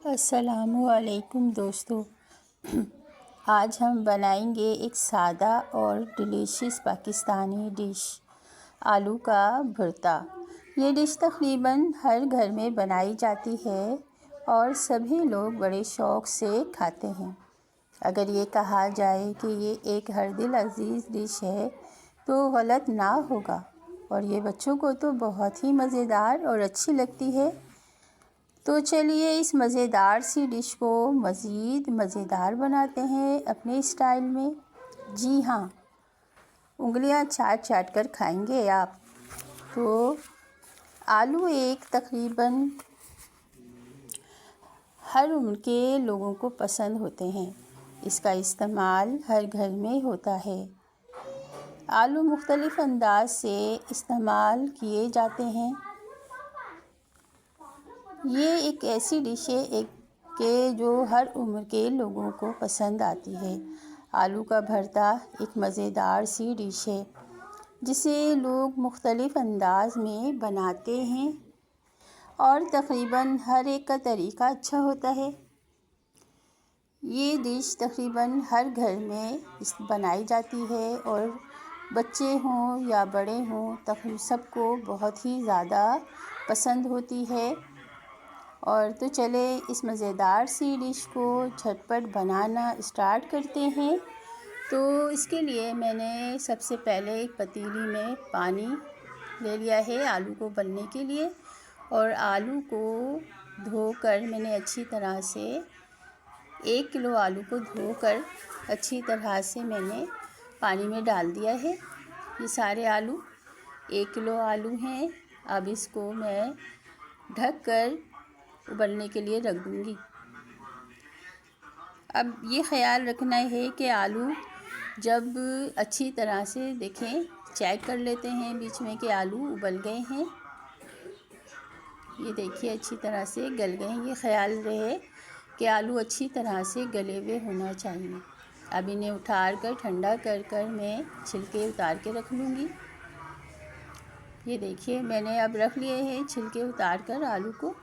अस्सलामुअलैकुम दोस्तों। आज हम बनाएंगे एक सादा और डिलीशियस पाकिस्तानी डिश, आलू का भरता। ये डिश तकरीबन हर घर में बनाई जाती है और सभी लोग बड़े शौक़ से खाते हैं। अगर ये कहा जाए कि ये एक हर दिल अज़ीज़ डिश है तो गलत ना होगा, और ये बच्चों को तो बहुत ही मज़ेदार और अच्छी लगती है। तो चलिए इस मज़ेदार सी डिश को मज़ीद मज़ेदार बनाते हैं अपने स्टाइल में। जी हाँ, उंगलियां चाट चाट कर खाएंगे आप। तो आलू एक तकरीबन हर उम्र के लोगों को पसंद होते हैं। इसका इस्तेमाल हर घर में होता है। आलू मुख्तलिफ़ अंदाज से इस्तेमाल किए जाते हैं। ये एक ऐसी डिश है जो हर उम्र के लोगों को पसंद आती है। आलू का भरता एक मज़ेदार सी डिश है जिसे लोग मुख्तलिफ़ अंदाज में बनाते हैं और तकरीबन हर एक का तरीका अच्छा होता है। ये डिश तकरीबन हर घर में बनाई जाती है और बच्चे हों या बड़े हों तकरीबन सबको बहुत ही ज़्यादा पसंद होती है। और तो चले इस मज़ेदार सी डिश को झटपट बनाना स्टार्ट करते हैं। तो इसके लिए मैंने सबसे पहले एक पतीली में पानी ले लिया है आलू को उबलने के लिए, और आलू को धोकर मैंने अच्छी तरह से 1 किलो आलू को धोकर अच्छी तरह से मैंने पानी में डाल दिया है। ये सारे आलू 1 किलो आलू हैं। अब इसको मैं ढक कर उबलने के लिए रख दूँगी। अब ये ख़याल रखना है कि आलू जब अच्छी तरह से देखें, चेक कर लेते हैं बीच में कि आलू उबल गए हैं। ये देखिए अच्छी तरह से गल गए हैं। ये ख़याल रहे कि आलू अच्छी तरह से गले हुए होना चाहिए। अब इन्हें उठार कर ठंडा कर कर मैं छिलके उतार के रख लूँगी। ये देखिए मैंने अब रख लिए हैं छिलके उतार कर आलू को,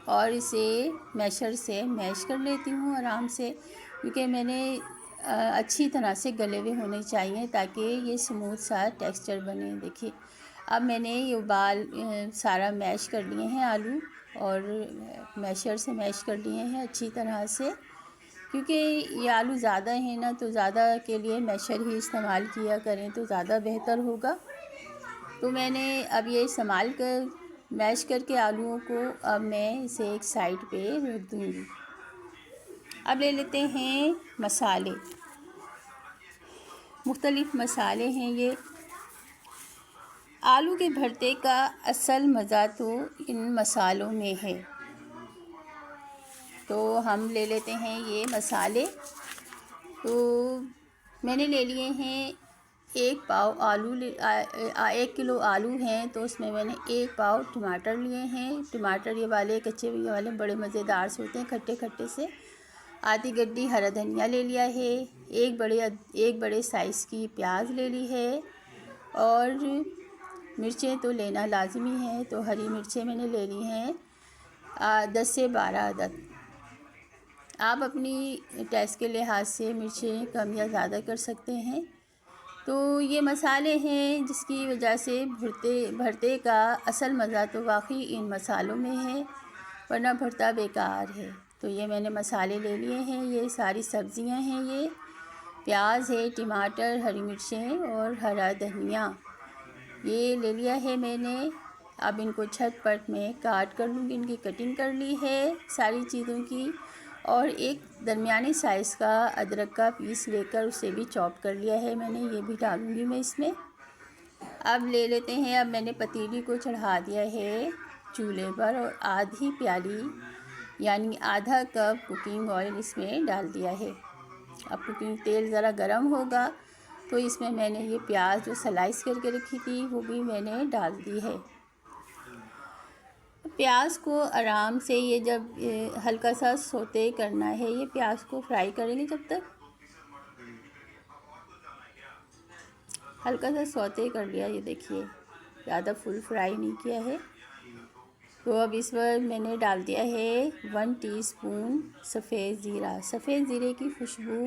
और इसे मैशर से मैश कर लेती हूँ आराम से, क्योंकि मैंने अच्छी तरह से गले हुए होने चाहिए ताकि ये स्मूथ सा टेक्सचर बने। देखिए अब मैंने ये सारा मैश कर लिए हैं आलू, और मैशर से मैश कर लिए हैं अच्छी तरह से, क्योंकि ये आलू ज़्यादा है ना, तो ज़्यादा के लिए मैशर ही इस्तेमाल किया करें तो ज़्यादा बेहतर होगा। तो मैंने अब ये इस्तेमाल कर मैश करके आलूओं को अब मैं इसे एक साइड पे रख दूँगी। अब ले लेते हैं मसाले। मुख्तलिफ़ मसाले हैं ये। आलू के भरते का असल मज़ा तो इन मसालों में है। तो हम ले लेते हैं ये मसाले। तो मैंने ले लिए हैं 1 पाव आलू 1 किलो आलू हैं तो उसमें मैंने 1 पाव टमाटर लिए हैं। टमाटर ये वाले कच्चे ये वाले बड़े मज़ेदार से होते हैं, खट्टे खट्टे से। आधी गड्डी हरा धनिया ले लिया है। एक बड़े साइज़ की प्याज ले ली है, और मिर्चें तो लेना लाजमी है, तो हरी मिर्चें मैंने ले ली हैं 10 से 12 अदद। आप अपनी टेस्ट के लिहाज से मिर्चें कम या ज़्यादा कर सकते हैं। तो ये मसाले हैं जिसकी वजह से भरते का असल मज़ा तो वाकई इन मसालों में है, वरना भरता बेकार है। तो ये मैंने मसाले ले लिए हैं। ये सारी सब्ज़ियां हैं, ये प्याज है, टमाटर, हरी मिर्चें और हरा धनिया ये ले लिया है मैंने। अब इनको झटपट में काट कर लूँगी। इनकी कटिंग कर ली है सारी चीज़ों की, और एक दरमियाने साइज़ का अदरक का पीस लेकर उसे भी चॉप कर लिया है मैंने, ये भी डालूँगी मैं इसमें। अब ले लेते हैं, अब मैंने पतीली को चढ़ा दिया है चूल्हे पर, और आधी प्याली यानी आधा कप कुकिंग ऑयल इसमें डाल दिया है। अब कुकिंग तेल ज़रा गर्म होगा तो इसमें मैंने ये प्याज जो स्लाइस करके रखी थी वो भी मैंने डाल दी है। प्याज को आराम से ये जब हल्का सा सोते करना है, ये प्याज को फ्राई करेंगे जब तक हल्का सा सौते कर लिया। ये देखिए ज़्यादा फुल फ्राई नहीं किया है। तो अब इस पर मैंने डाल दिया है 1 टीस्पून सफ़ेद ज़ीरा। सफ़ेद ज़ीरे की खुशबू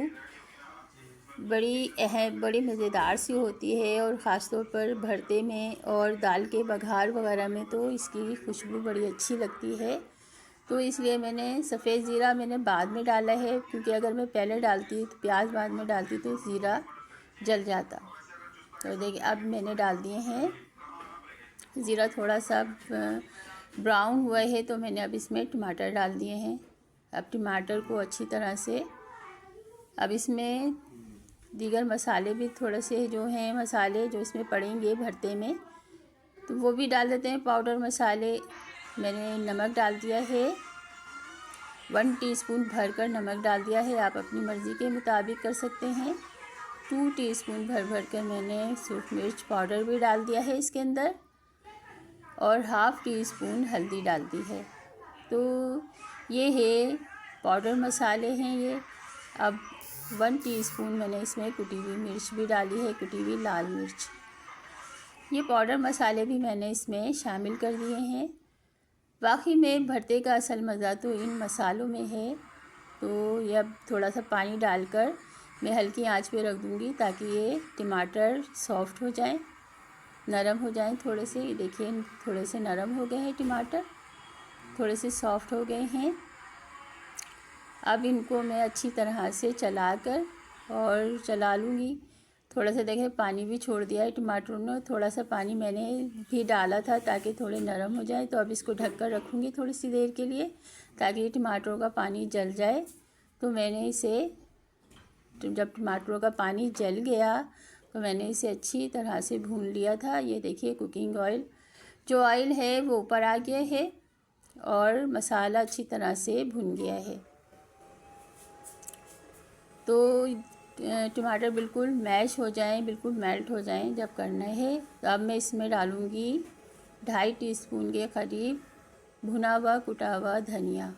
बड़ी मज़ेदार सी होती है, और ख़ास तौर पर भरते में और दाल के बघार वगैरह में तो इसकी खुशबू बड़ी अच्छी लगती है। तो इसलिए मैंने सफ़ेद ज़ीरा मैंने बाद में डाला है, क्योंकि अगर मैं पहले डालती तो प्याज बाद में डालती तो ज़ीरा जल जाता। तो देखिए अब मैंने डाल दिए हैं ज़ीरा थोड़ा सा ब्राउन हुआ है, तो मैंने अब इसमें टमाटर डाल दिए हैं। अब टमाटर को अच्छी तरह से, अब इसमें दीगर मसाले भी थोड़े से जो हैं मसाले जो इसमें पड़ेंगे भरते में, तो वो भी डाल देते हैं पाउडर मसाले। मैंने नमक डाल दिया है 1 टीस्पून भरकर नमक डाल दिया है, आप अपनी मर्ज़ी के मुताबिक कर सकते हैं। 2 टीस्पून भर कर मैंने सूख मिर्च पाउडर भी डाल दिया है इसके अंदर, और हाफ़ टी स्पून हल्दी डाल दी है। तो ये है पाउडर मसाले हैं ये। अब 1 टीस्पून मैंने इसमें कुटी हुई मिर्च भी डाली है, कुटी हुई लाल मिर्च। ये पाउडर मसाले भी मैंने इसमें शामिल कर दिए हैं। बाकी में भरते का असल मज़ा तो इन मसालों में है। तो ये अब थोड़ा सा पानी डालकर मैं हल्की आंच पे रख दूँगी, ताकि ये टमाटर सॉफ़्ट हो जाएं, नरम हो जाएं थोड़े से। ये देखिए थोड़े से नरम हो गए हैं टमाटर, थोड़े से सॉफ़्ट हो गए हैं। अब इनको मैं अच्छी तरह से चलाकर और चला लूँगी। थोड़ा सा देखें पानी भी छोड़ दिया है टमाटरों ने, थोड़ा सा पानी मैंने भी डाला था ताकि थोड़े नरम हो जाए। तो अब इसको ढक कर रखूँगी थोड़ी सी देर के लिए, ताकि टमाटरों का पानी जल जाए। तो मैंने इसे, जब टमाटरों का पानी जल गया तो मैंने इसे अच्छी तरह से भून लिया था। ये देखिए कुकिंग ऑयल, जो ऑयल है वो ऊपर आ गया है और मसाला अच्छी तरह से भुन गया है। तो टमाटर बिल्कुल मैश हो जाएं, बिल्कुल मेल्ट हो जाएं जब करना है। तो अब मैं इसमें डालूँगी 2.5 टीस्पून के करीब भुना हुआ कुटा हुआ धनिया।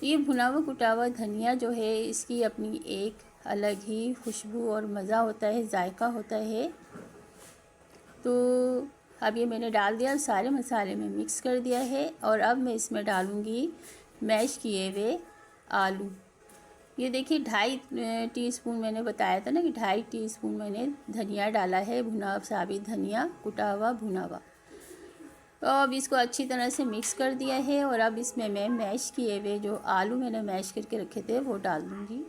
ये भुना हुआ कुटा हुआ धनिया जो है, इसकी अपनी एक अलग ही खुशबू और मज़ा होता है, जायका होता है। तो अब ये मैंने डाल दिया, सारे मसाले में मिक्स कर दिया है। और अब मैं इसमें डालूँगी मैश किए हुए आलू। ये देखिए 2.5 टीस्पून मैंने बताया था ना कि 2.5 टीस्पून मैंने धनिया डाला है, भुना साबित धनिया, कुटा हुआ भुना हुआ। तो अब इसको अच्छी तरह से मिक्स कर दिया है, और अब इसमें मैं मैश किए हुए जो आलू मैंने मैश करके रखे थे वो डाल दूँगी।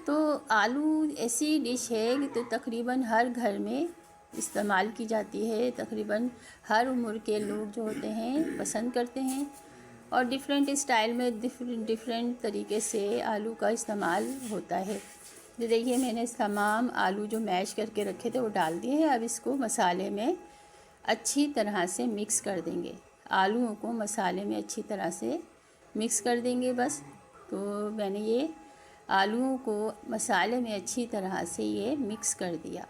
तो आलू ऐसी डिश है कि तो तकरीबन हर घर में इस्तेमाल की जाती है। तकरीबन हर उम्र के लोग जो होते हैं पसंद करते हैं, और डिफरेंट स्टाइल में डिफरेंट तरीके से आलू का इस्तेमाल होता है। तो देखिए मैंने तमाम आलू जो मैश करके रखे थे वो डाल दिए हैं। अब इसको मसाले में अच्छी तरह से मिक्स कर देंगे, आलूओं को मसाले में अच्छी तरह से मिक्स कर देंगे बस। तो मैंने ये आलूओं को मसाले में अच्छी तरह से ये मिक्स कर दिया।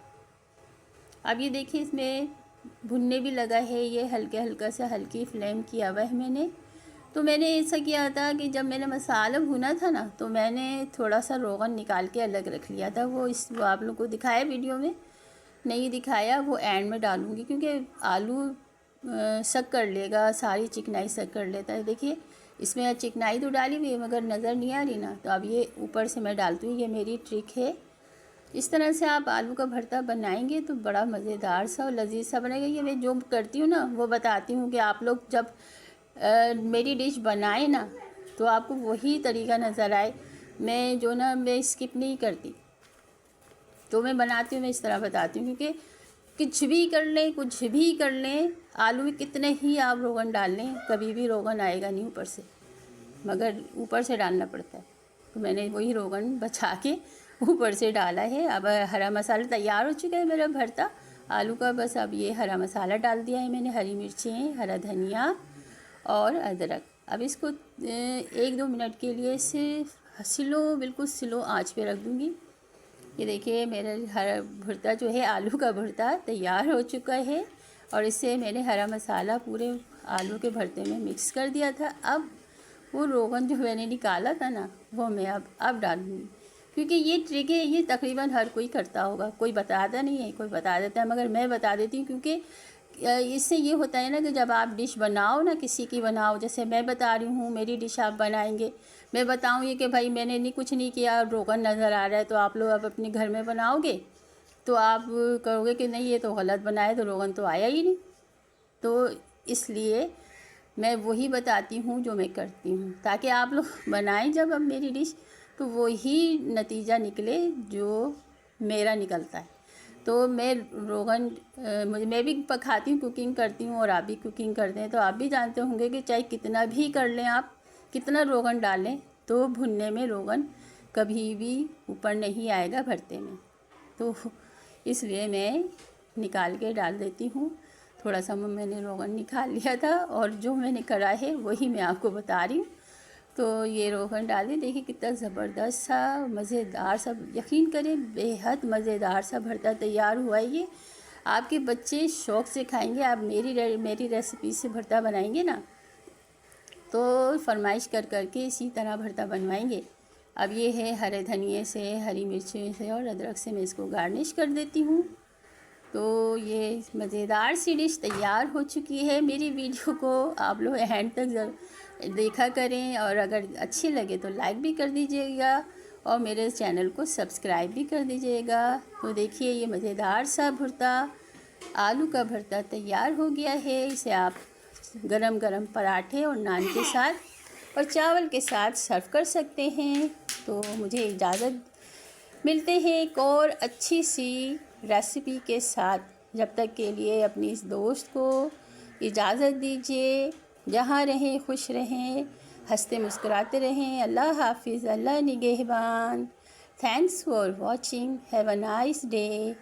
अब ये देखिए इसमें भुनने भी लगा है, ये हल्का सा हल्की फ्लेम किया हुआ है मैंने। तो मैंने ऐसा किया था कि जब मैंने मसाला भुना था ना, तो मैंने थोड़ा सा रोगन निकाल के अलग रख लिया था। वो आप लोग को दिखाया वीडियो में, नहीं दिखाया, वो एंड में डालूँगी, क्योंकि आलू सक कर लेगा, सारी चिकनाई सक कर लेता है। देखिए इसमें चिकनाई तो डाली हुई है मगर नज़र नहीं आ रही ना, तो अब ये ऊपर से मैं डालती हूँ। ये मेरी ट्रिक है। इस तरह से आप आलू का भरता बनाएंगे तो बड़ा मज़ेदार सा और लजीज सा बनेगा। ये मैं जो करती हूँ ना वो बताती हूँ कि आप लोग जब मेरी डिश बनाए ना तो आपको वही तरीका नज़र आए। मैं स्किप नहीं करती, तो मैं बनाती हूँ, मैं इस तरह बताती हूँ। क्योंकि कुछ भी कर लें, आलू में कितने ही आप रोगन डाल लें, कभी भी रोगन आएगा नहीं ऊपर से, मगर ऊपर से डालना पड़ता है। तो मैंने वही रोगन बचा के ऊपर से डाला है। अब हरा मसाला तैयार हो चुका है मेरा भरता आलू का। बस अब ये हरा मसाला डाल दिया है मैंने, हरी मिर्चें, हरा धनिया और अदरक। अब इसको 1-2 मिनट के लिए सिर्फ बिल्कुल स्लो आंच पे रख दूँगी। ये देखिए मेरा हरा भुर्ता जो है, आलू का भुर्ता तैयार हो चुका है, और इससे मैंने हरा मसाला पूरे आलू के भरते में मिक्स कर दिया था। अब वो रोगन जो मैंने निकाला था ना, वो मैं अब डालूँगी। क्योंकि ये ट्रिक है, ये तकरीबन हर कोई करता होगा, कोई बताता नहीं है, कोई बता देता है, मगर मैं बता देती हूँ। क्योंकि इससे ये होता है ना कि जब आप डिश बनाओ ना, किसी की बनाओ, जैसे मैं बता रही हूँ मेरी डिश आप बनाएंगे, मैं बताऊँ ये कि भाई मैंने नहीं कुछ नहीं किया, रोगन नज़र आ रहा है, तो आप लोग अब अपने घर में बनाओगे तो आप कहोगे कि नहीं ये तो गलत बनाए, तो रोगन तो आया ही नहीं। तो इसलिए मैं वही बताती हूँ जो मैं करती हूँ, ताकि आप लोग बनाएं जब अब मेरी डिश तो वही नतीजा निकले जो मेरा निकलता है। तो मैं रोगन मैं भी पकाती हूँ, कुकिंग करती हूँ, और आप भी कुकिंग करते हैं, तो आप भी जानते होंगे कि चाहे कितना भी कर लें आप, कितना रोगन डालें, तो भुनने में रोगन कभी भी ऊपर नहीं आएगा भरते में। तो इसलिए मैं निकाल के डाल देती हूँ। थोड़ा सा मैंने रोगन निकाल लिया था, और जो मैंने करा है वही मैं आपको बता रही हूँ। तो ये रोगन डाल दिया, देखिए कितना ज़बरदस्त सा मज़ेदार सा, यकीन करें बेहद मज़ेदार सा भरता तैयार हुआ है ये। आपके बच्चे शौक़ से खाएंगे। आप मेरी रेसिपी से भरता बनाएंगे ना तो फरमाइश कर के इसी तरह भरता बनवाएंगे। अब ये है हरे धनिए से, हरी मिर्ची से और अदरक से मैं इसको गार्निश कर देती हूँ। तो ये मज़ेदार सी डिश तैयार हो चुकी है। मेरी वीडियो को आप लोग एंड तक देखा करें, और अगर अच्छी लगे तो लाइक भी कर दीजिएगा, और मेरे चैनल को सब्सक्राइब भी कर दीजिएगा। तो देखिए ये मज़ेदार सा भरता, आलू का भरता तैयार हो गया है। इसे आप गरम गरम पराठे और नान के साथ और चावल के साथ सर्व कर सकते हैं। तो मुझे इजाज़त, मिलते हैं एक और अच्छी सी रेसिपी के साथ। जब तक के लिए अपनी इस दोस्त को इजाज़त दीजिए। जहाँ रहें खुश रहें, हंसते मुस्कुराते रहें। अल्लाह हाफिज़, अल्लाह निगहबान। Thanks for watching, have a nice day.